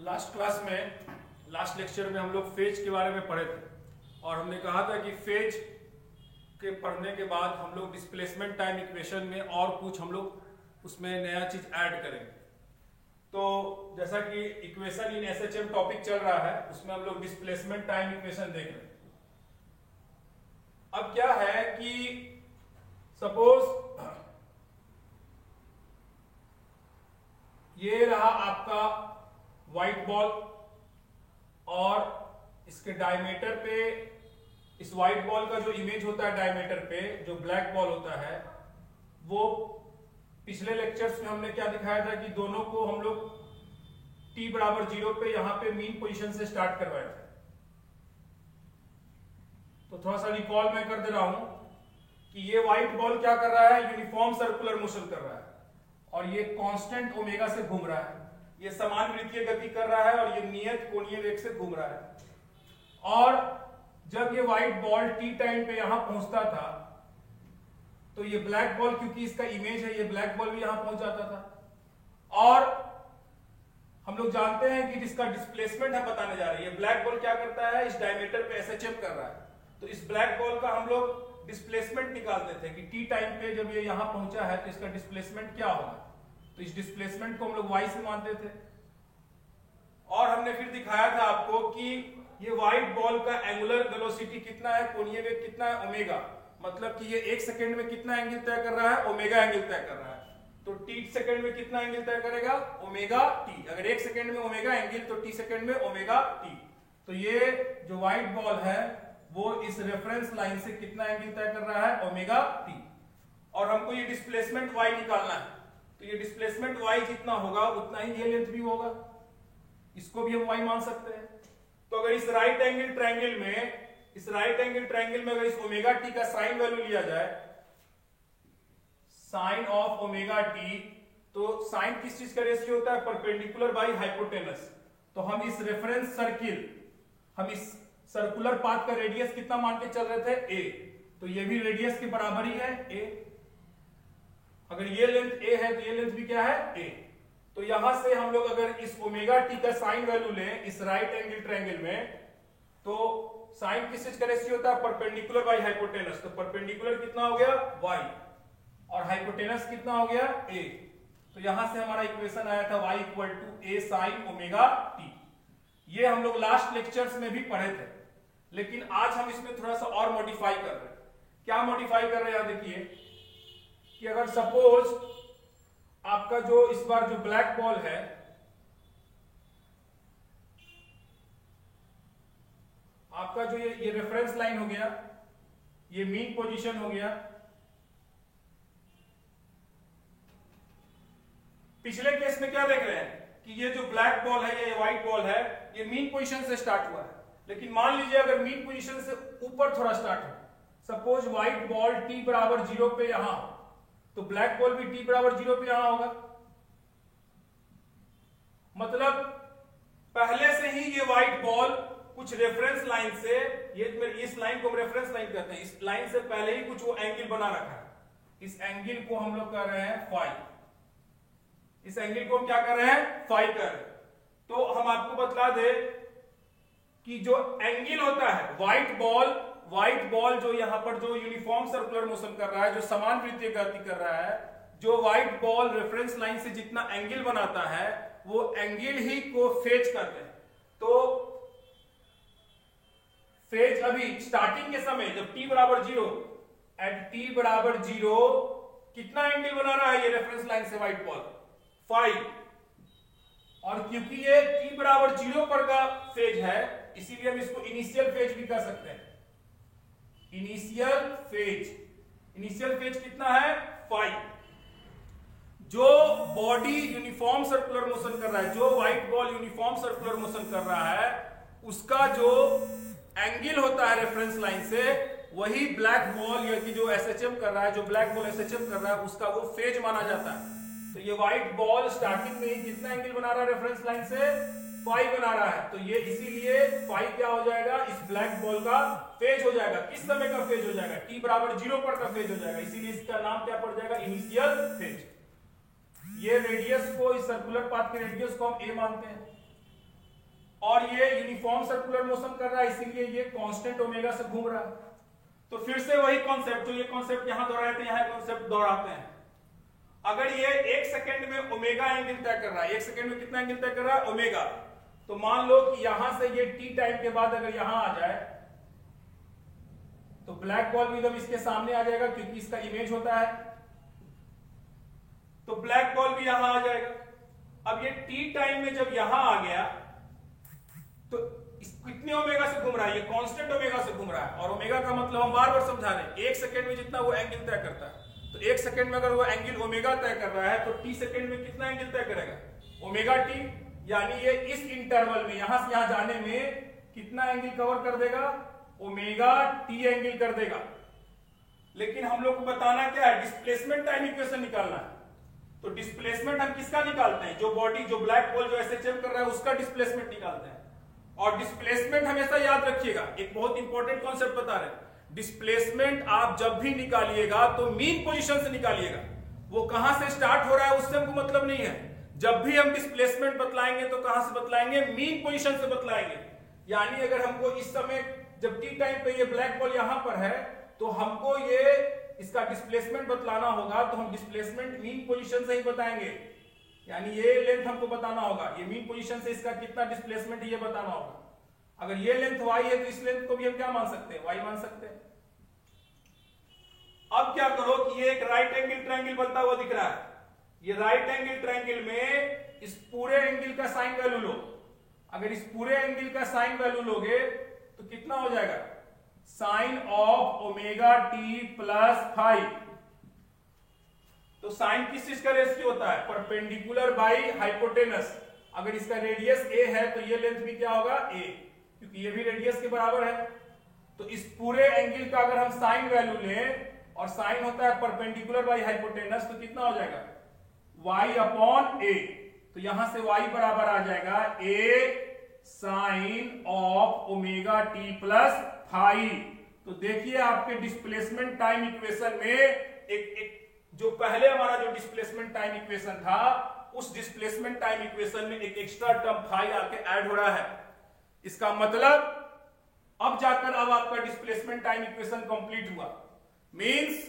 Last class में last lecture में हम लोग फेज के बारे में पढ़े थे और हमने कहा था कि फेज के पढ़ने के बाद हम लोग डिस्प्लेसमेंट टाइम इक्वेशन में और कुछ हम लोग उसमें नया चीज ऐड करेंगे। तो जैसा कि इक्वेशन इन एसएचएम टॉपिक चल रहा है उसमें हम लोग डिस्प्लेसमेंट टाइम इक्वेशन देख रहे हैं। अब क्या है कि सपोज ये रहा आपका व्हाइट बॉल और इसके डायमीटर पे इस व्हाइट बॉल का जो इमेज होता है डायमीटर पे जो ब्लैक बॉल होता है वो पिछले लेक्चर्स में हमने क्या दिखाया था कि दोनों को हम लोग t बराबर 0 पे यहां पे मीन पोजीशन से स्टार्ट करवाए थे। तो थोड़ा सा रिकॉल मैं कर दे रहा हूं कि ये व्हाइट बॉल क्या कर रहा है, यूनिफॉर्म सर्कुलर मोशन कर रहा है और ये कांस्टेंट ओमेगा से घूम रहा है, ये समान वृत्तीय गति कर रहा है और ये नियत कोणीय वेग से घूम रहा है। और जब ये व्हाइट बॉल टी टाइम पे यहां पहुंचता था तो ये ब्लैक बॉल, क्योंकि इसका इमेज है, ये ब्लैक बॉल भी यहां पहुंच जाता था। और हम लोग जानते हैं कि जिसका डिस्प्लेसमेंट हम बताने जा रहे हैं, ब्लैक बॉल क्या करता है, इस डायमीटर पे एसएचएम कर रहा है, तो इस ब्लैक बॉल का हम लोग डिस्प्लेसमेंट निकालते थे कि टी टाइम पे जब ये यहां पहुंचा है तो इसका डिस्प्लेसमेंट क्या होगा। तो इस डिस्प्लेसमेंट को हम लोग y से मानते थे और हमने फिर दिखाया था आपको कि ये व्हाइट बॉल का एंगुलर वेलोसिटी कितना है, कोणीय वेग कितना है, ओमेगा, मतलब कि ये 1 सेकंड में कितना एंगल तय कर रहा है, ओमेगा एंगल तय कर रहा है। तो t सेकंड में कितना एंगल तय करेगा, ओमेगा t। अगर 1 सेकंड में ओमेगा एंगल तो t सेकंड में ओमेगा t। तो ये जो व्हाइट बॉल है वो इस रेफरेंस लाइन से कितना एंगल तय कर रहा है, ओमेगा t। और हमको ये डिस्प्लेसमेंट y निकालना है, तो ये डिस्प्लेसमेंट y जितना होगा उतना ही ये लेंथ भी होगा, इसको भी हम y मान सकते हैं। तो अगर इस राइट एंगल ट्रायंगल में अगर इस ओमेगा टी का साइन वैल्यू लिया जाए, साइन ऑफ ओमेगा टी, तो साइन किस चीज का रेशियो होता है, परपेंडिकुलर बाय हाइपोटेनस। तो हम इस रेफरेंस सर्किल, हम इस सर्कुलर पाथ का रेडियस कितना मान के चल रहे थे, a, तो ये भी रेडियस के बराबर ही है a। अगर ये लेंथ a है तो ये लेंथ भी क्या है, a। तो यहां से हम लोग अगर इस ओमेगा टी का साइन वैल्यू लें इस राइट एंगल ट्रायंगल में, तो साइन किस चीज का रेशियो होता है, परपेंडिकुलर बाय हाइपोटेनस। तो परपेंडिकुलर कितना हो गया, y, और हाइपोटेनस कितना हो गया, a। तो यहां से हमारा इक्वेशन आया था y equal to a sine omega t। ये हम लोग लास्ट लेक्चर्स में भी पढ़े थे, लेकिन आज हम इसमें थोड़ा सा और मॉडिफाई कर रहे हैं। क्या मॉडिफाई कर रहे हैं, देखिए कि अगर सपोज आपका जो इस बार जो ब्लैक बॉल है, आपका जो ये रेफरेंस लाइन हो गया, ये मीन पोजीशन हो गया। पिछले केस में क्या देख रहे हैं कि ये जो ब्लैक बॉल है, ये व्हाइट बॉल है, ये मीन पोजीशन से स्टार्ट हुआ है। लेकिन मान लीजिए अगर मीन पोजीशन से ऊपर थोड़ा स्टार्ट हो, सपोज व्हाइट बॉल t बराबर 0 पे यहां, तो ब्लैक बॉल भी t बराबर 0 पे यहां होगा। मतलब पहले से ही ये व्हाइट बॉल कुछ रेफरेंस लाइन से, ये इस लाइन को हम रेफरेंस लाइन कहते हैं, इस लाइन से पहले ही कुछ वो एंगल बना रखा है। इस एंगल को हम लोग कर रहे हैं फाई, इस एंगल को हम क्या कर रहे हैं, फाई कर रहे हैं। तो हम आपको बतला दे कि जो एंगल होता है व्हाइट बॉल जो यहां पर जो यूनिफॉर्म सर्कुलर मोशन कर रहा है, जो समान वृत्तीय गति कर रहा है, जो व्हाइट बॉल रेफरेंस लाइन से जितना एंगल बनाता है वो एंगल ही को फेज कहते हैं। तो फेज अभी स्टार्टिंग के समय जब t बराबर 0, एट t बराबर 0 कितना एंगल बना रहा है ये रेफरेंस लाइन से व्हाइट बॉल, फाई। और क्योंकि ये t बराबर 0 पर का फेज है, इसीलिए हम इसको इनिशियल फेज भी कह सकते हैं। इनिशियल फेज कितना है, फाई। जो बॉडी यूनिफॉर्म सर्कुलर मोशन कर रहा है, जो white ball uniform circular motion कर रहा है, उसका जो एंगल होता है रेफरेंस लाइन से, वही ब्लैक बॉल या कि जो एसएचएम कर रहा है, जो ब्लैक बॉल एसएचएम कर रहा है, उसका वो फेज माना जाता है। तो ये व्हाइट बॉल स्टार्टिंग में ही कितना एंगल बना रहा है रेफरेंस लाइन से, फाई बना रहा है। तो ये इसीलिए फाई क्या हो जाएगा, इस ब्लैक बॉल का फेज हो जाएगा। किस समय का फेज हो जाएगा, t बराबर 0 पर का फेज हो जाएगा, इसीलिए इसका नाम क्या पड़ जाएगा, इनिशियल फेज। ये रेडियस को, इस सर्कुलर पाथ के रेडियस को हम a मानते हैं। और ये यूनिफॉर्म सर्कुलर मोशन कर रहा है, इसीलिए ये कांस्टेंट ओमेगा से घूम रहा है। तो फिर से वही कॉन्सेप्ट, जो ये कॉन्सेप्ट यहां दोहराए थे, यहां कॉन्सेप्ट दोहराते हैं। अगर ये 1 सेकेंड में ओमेगा एंगल तय कर रहा है, 1 सेकेंड में कितना एंगल तय कर रहा है? ओमेगा। तो मान लो कि यहां से ये टी टाइम के बाद अगर यहां आ जाए तो ब्लैक बॉल भी एकदम इसके सामने आ जाएगा, क्योंकि इसका इमेज होता है, तो ब्लैक बॉल भी यहां आ जाएगा। अब ये टी टाइम में जब यहां आ गया तो कितने ओमेगा से घूम रहा है? ये कांस्टेंट ओमेगा से घूम रहा है। और ओमेगा का मतलब हम बार बार समझा रहे हैं, 1 सेकेंड में जितना वो एंगल तय करता है, तो 1 सेकेंड में अगर वो एंगल ओमेगा तय कर रहा है तो टी सेकेंड में कितना एंगल तय करेगा? Omega T. यानी ये इस इंटरवल में यहां से यहां जाने में कितना एंगल कवर कर देगा? ओमेगा टी एंगल कर देगा। लेकिन हम लोग को बताना क्या है? डिस्प्लेसमेंट टाइम इक्वेशन निकालना है। तो डिस्प्लेसमेंट हम किसका निकालते हैं? जो बॉडी, जो ब्लैक बॉल जो एसएचएम कर रहा है उसका डिस्प्लेसमेंट निकालते हैं। और डिस्प्लेसमेंट हमेशा याद रखिएगा, एक बहुत इंपॉर्टेंट कॉन्सेप्ट बता रहे हैं। डिस्प्लेसमेंट आप जब भी निकालिएगा तो मीन पोजीशन से निकालिएगा। वो कहां से स्टार्ट हो रहा है उससे हमको मतलब नहीं है। जब भी हम डिस्प्लेसमेंट बतलाएंगे तो कहां से बतलाएंगे? मीन पोजीशन से बतलाएंगे। यानी अगर हमको इस समय जब टी टाइम पे ये ब्लैक बॉल यहां पर है तो हमको ये इसका डिस्प्लेसमेंट बतलाना होगा, तो हम डिस्प्लेसमेंट मीन पोजीशन से ही बताएंगे। यानी ये लेंथ हमको बताना होगा, ये मीन पोजीशन से इसका कितना डिस्प्लेसमेंट है ये बताना होगा। अगर ये लेंथ y है तो इस लेंथ को भी हम क्या मान सकते हैं? y मान सकते हैं। अब क्या करो कि ये एक राइट एंगल ट्रायंगल बनता हुआ दिख रहा है। ये राइट एंगल ट्रायंगल में इस पूरे एंगल का साइन वैल्यू लो। अगर इस पूरे एंगल का साइन वैल्यू लोगे तो कितना हो जाएगा? Sine of omega T plus five. तो साइन किस चीज का रेशियो होता है? Perpendicular by hypotenuse. अगर इसका रेडियस a है तो ये लेंथ भी क्या होगा? a, क्योंकि ये भी रेडियस के बराबर है। तो इस पूरे एंगल का अगर हम साइन वैल्यू लें, और साइन होता है परपेंडिकुलर बाई हाइपोटेनस, तो कितना हो जाएगा? y upon a। तो यहां से y बराबर आ जाएगा a sine of omega T plus five. तो देखिए आपके डिस्प्लेसमेंट टाइम इक्वेशन में एक जो पहले हमारा जो डिस्प्लेसमेंट टाइम इक्वेशन था, उस डिस्प्लेसमेंट टाइम इक्वेशन में एक एक्स्ट्रा टर्म फाइव आके ऐड हो रहा है। इसका मतलब अब जाकर अब आपका डिस्प्लेसमेंट टाइम इक्वेशन कंप्लीट हुआ। मींस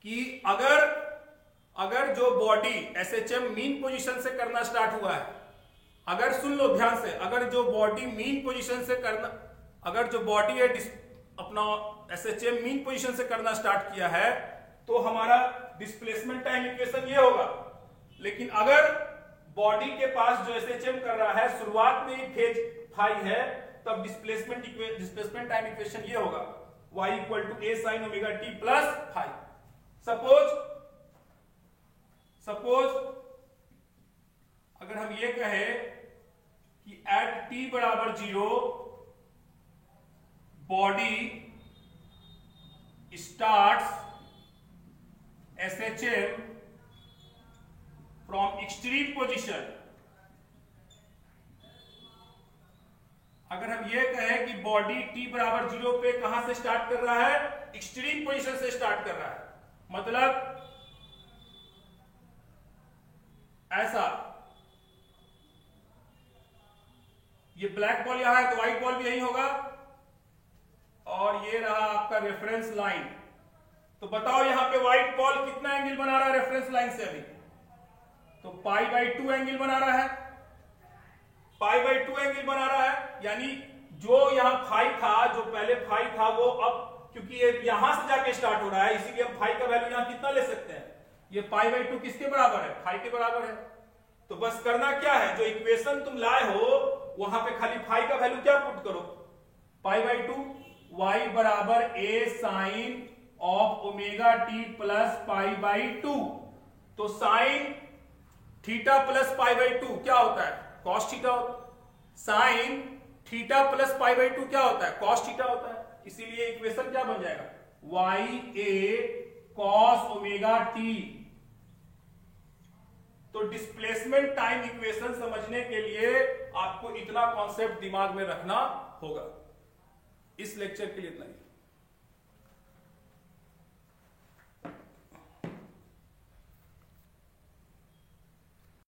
कि अगर जो बॉडी एसएचएम मीन पोजीशन से करना स्टार्ट हुआ है, अगर सुन लो ध्यान से, अगर जो बॉडी मीन पोजीशन से करना, अगर जो बॉडी है अपना एसएचएम मीन पोजीशन से करना स्टार्ट किया है तो हमारा डिस्प्लेसमेंट टाइम इक्वेशन ये होगा। लेकिन अगर बॉडी के पास जो एसएचएम कर रहा है शुरुआत में ही फेज फाइव है, तब डिस्प्लेसमेंट टाइम इक्वेशन ये होगा, y equal to a sin omega t plus five. Suppose अगर हम ये कहें कि एट t बराबर 0 body starts SHM from extreme position। अगर हम ये कहें कि बॉडी t बराबर 0 पे कहां से स्टार्ट कर रहा है? एक्सट्रीम पोजीशन से स्टार्ट कर रहा है। मतलब ऐसा, ये ब्लैक बॉल यहां है तो व्हाइट बॉल भी यही होगा, और ये रहा आपका रेफरेंस लाइन। तो बताओ यहां पे व्हाइट बॉल कितना एंगल बना रहा है रेफरेंस लाइन से? अभी तो π/2 एंगल बना रहा है, π/2 एंगल बना रहा है। यानी जो यहां फाइव था, जो पहले फाइव था, वो अब क्योंकि ये यहां से जाके स्टार्ट हो रहा है, इसीलिए हम फाइव का वैल्यू यहां कितना ले सकते हैं? ये π/2 किसके बराबर है? फाइव के बराबर है। तो बस करना क्या है, जो इक्वेशन तुम लाए हो वहां पे खाली फाइव का वैल्यू क्या पुट करो? π/2 y बराबर a sine of omega T plus π/2। तो साइन थीटा प्लस π/2 क्या होता है? कॉस थीटा होता है। साइन थीटा प्लस π/2 क्या होता है? कॉस थीटा होता है। इसीलिए इक्वेशन क्या बन जाएगा? y a cos omega T. तो डिस्प्लेसमेंट टाइम इक्वेशन समझने के लिए आपको इतना कॉन्सेप्ट दिमाग में रखना होगा। इस लेक्चर के लिए इतना ही।